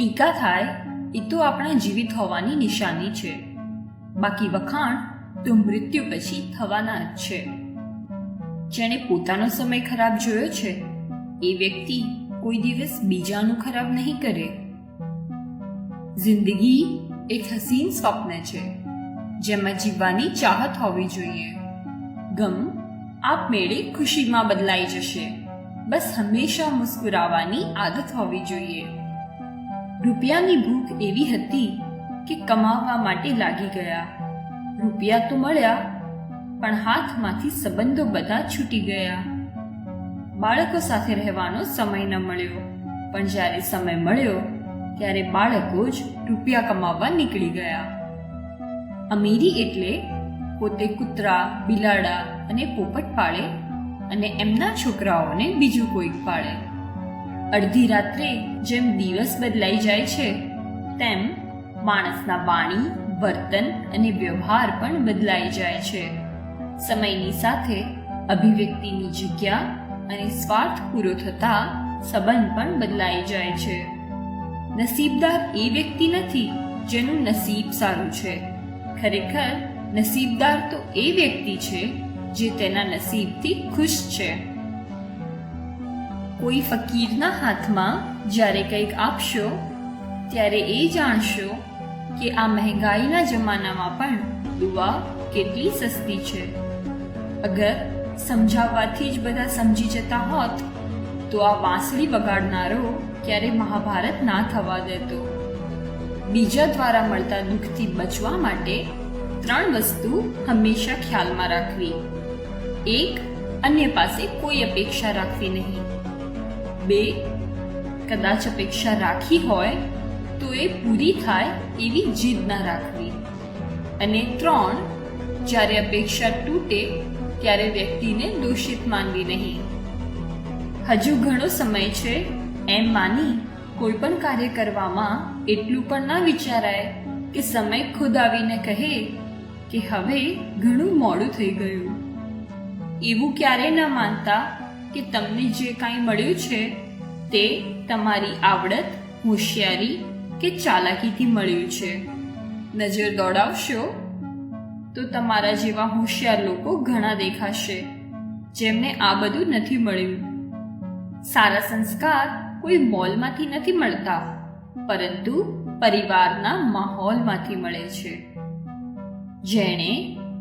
ટીકા થાય એ તો આપણા જીવિત હોવાની નિશાની છે, બાકી વખાણ તો મૃત્યુ પછી થવાના જ છે. જેણે પોતાનો સમય ખરાબ જોયો છે એ વ્યક્તિ કોઈ દિવસ બીજાનું ખરાબ નહીં કરે. જિંદગી એક હસીન સ્વપ્ન છે જેમાં જીવવાની ચાહત હોવી જોઈએ. ગમ આપમેળે ખુશીમાં બદલાઈ જશે, બસ હંમેશા મુસ્કુરાવાની આદત હોવી જોઈએ. રૂપિયાની ભૂખ એવી હતી કે કમાવા માટે લાગી ગયા. રૂપિયા તો મળ્યા, પણ હાથમાંથી સંબંધો બધા છૂટી ગયા. બાળકો સાથે રહેવાનો સમય ન મળ્યો, પણ જ્યારે સમય મળ્યો ત્યારે બાળકો જ રૂપિયા કમાવવા નીકળી ગયા. અમીરી એટલે પોતે કૂતરા, બિલાડા અને પોપટ પાળે અને એમના છોકરાઓને બીજું કોઈક પાળે. અડધી રાત્રે જેમ દિવસ બદલાઈ જાય છે તેમ માણસના વાણી, વર્તન અને વ્યવહાર પણ બદલાઈ જાય છે. સમયની સાથે અભિવ્યક્તિની જગ્યા અને સ્વાર્થ પૂરો થતા સંબંધ પણ બદલાઈ જાય છે. નસીબદાર એ વ્યક્તિ નથી જેનું નસીબ સારું છે. ખરેખર નસીબદાર તો એ વ્યક્તિ છે જે તેના નસીબથી ખુશ છે. કોઈ ફકીરના હાથમાં જ્યારે કંઈક આપશો ત્યારે એ જાણશો કે આ મહેંગાઈના જમાનામાં પણ દુઆ કેટલી સસ્તી છે. અગર સમજાવવાથી જ બધા સમજી જતા હોત તો આ વાંસળી વગાડનારો ક્યારે મહાભારત ના થવા દેતો. બીજા દ્વારા મળતા દુઃખથી બચવા માટે 3 વસ્તુ હંમેશા ખ્યાલમાં રાખવી. 1. અન્ય પાસે કોઈ અપેક્ષા રાખવી નહીં. 2. કદાચ અપેક્ષા રાખી હોય તો એ પૂરી થાય એવી જીદ ના રાખવી. અને 3. જ્યારે અપેક્ષા તૂટે ત્યારે વ્યક્તિને દોષિત માનવી નહીં. હજુ ઘણો સમય છે એમ માની કોઈ પણ કાર્ય કરવામાં એટલું પણ ના વિચારાય કે સમય ખુદ આવીને કહે કે હવે ઘણું મોડું થઈ ગયું. એવું ક્યારેય ન માનતા કે તમને જે કાંઈ મળ્યું છે તે તમારી આવડત, હોશિયારી કે ચાલાકીથી મળ્યું છે. નજર દોડાવશો તો તમારા જેવા હોશિયાર લોકો ઘણા દેખાશે જેમને આ બધું નથી મળ્યું. સારા સંસ્કાર કોઈ મોલમાંથી નથી મળતા, પરંતુ પરિવારના માહોલમાંથી મળે છે. જેણે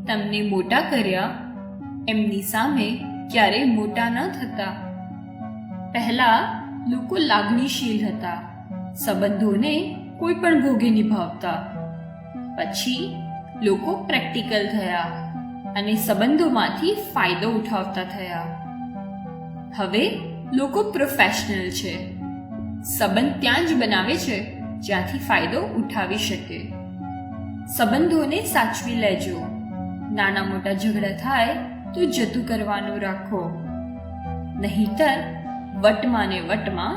તમને મોટા કર્યા એમની સામે ક્યારેય મોટા ન થતા. પહેલા લોકો લાગણીશીલ હતા, સંબંધોને કોઈ પણ ભોગે નિભાવતા. પછી લોકો પ્રેક્ટિકલ થયા અને સંબંધોમાંથી ફાયદો ઉઠાવતા થયા. હવે લોકો પ્રોફેશનલ છે, સંબંધ ત્યાં જ બનાવે છે જ્યાંથી ફાયદો ઉઠાવી શકે. સંબંધોને સાચવી લેજો. નાના મોટા ઝઘડા થાય તો જતું કરવાનું રાખો, નહીતર વટમાં ને વટમાં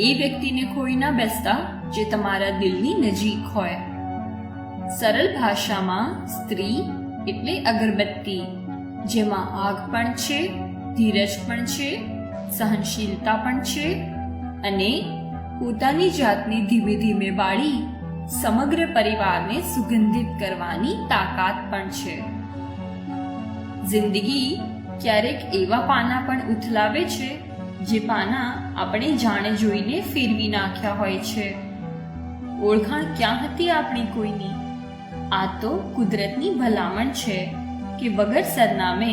એ વ્યક્તિને ખોઈ ના બેસતા જે તમારા દિલની નજીક હોય. સરળ ભાષામાં સ્ત્રી એટલે અગરબત્તી, જેમાં આગ પણ છે, ધીરજ પણ છે, સહનશીલતા પણ છે અને પોતાની જાતને ધીમે ધીમે બાળી સમગ્ર પરિવારને સુગંધિત કરવાની તાકાત પણ છે. જિંદગી ક્યારેક એવા પાના પણ ઉથલાવે છે જે પાના આપણે જાણે જોઈને ફેરવી નાખ્યા હોય છે. ઓળખાણ ક્યાં હતી આપણી કોઈની? આ તો કુદરતની ભલામણ છે કે વગર સરનામે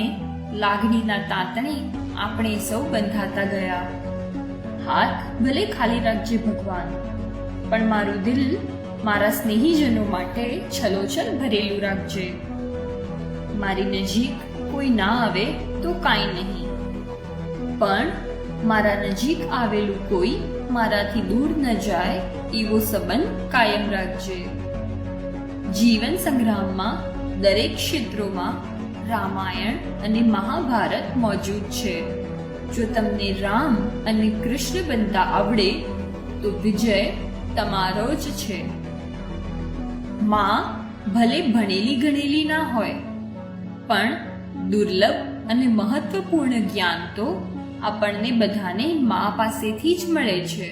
લાગણીના તાતણે આપણે સૌ બંધાતા ગયા. હાથ ભલે ખાલી રાખજે ભગવાન, પણ મારું દિલ મારા સ્નેહીજનો માટે છલોછલ ભરેલું રાખજે. મારી નજીક કોઈ ના આવે તો કાંઈ નહીં, પણ મારા નજીક આવેલું કોઈ મારાથી દૂર ન જાય એવો સંબંધ કાયમ રાખજે. જીવન સંગ્રામમાં દરેક ક્ષેત્રોમાં રામાયણ અને મહાભારત મોજૂદ છે. જો તમને રામ અને કૃષ્ણ બનતા આવડે તો વિજય તમારો જ છે. માં ભલે ભણેલી ગણેલી ના હોય, પણ દુર્લભ અને મહત્વપૂર્ણ જ્ઞાન તો આપણને બધાને મા પાસેથી જ મળે છે.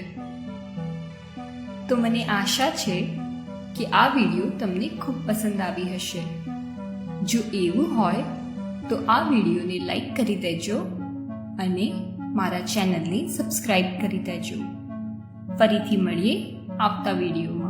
તો મને આશા છે કે આ વિડીયો તમને ખૂબ પસંદ આવી હશે. જો એવું હોય તો આ વિડીયોને લાઈક કરી દેજો અને મારા ચેનલને સબસ્ક્રાઈબ કરી દેજો. ફરીથી મળીએ આવતા વિડીયોમાં.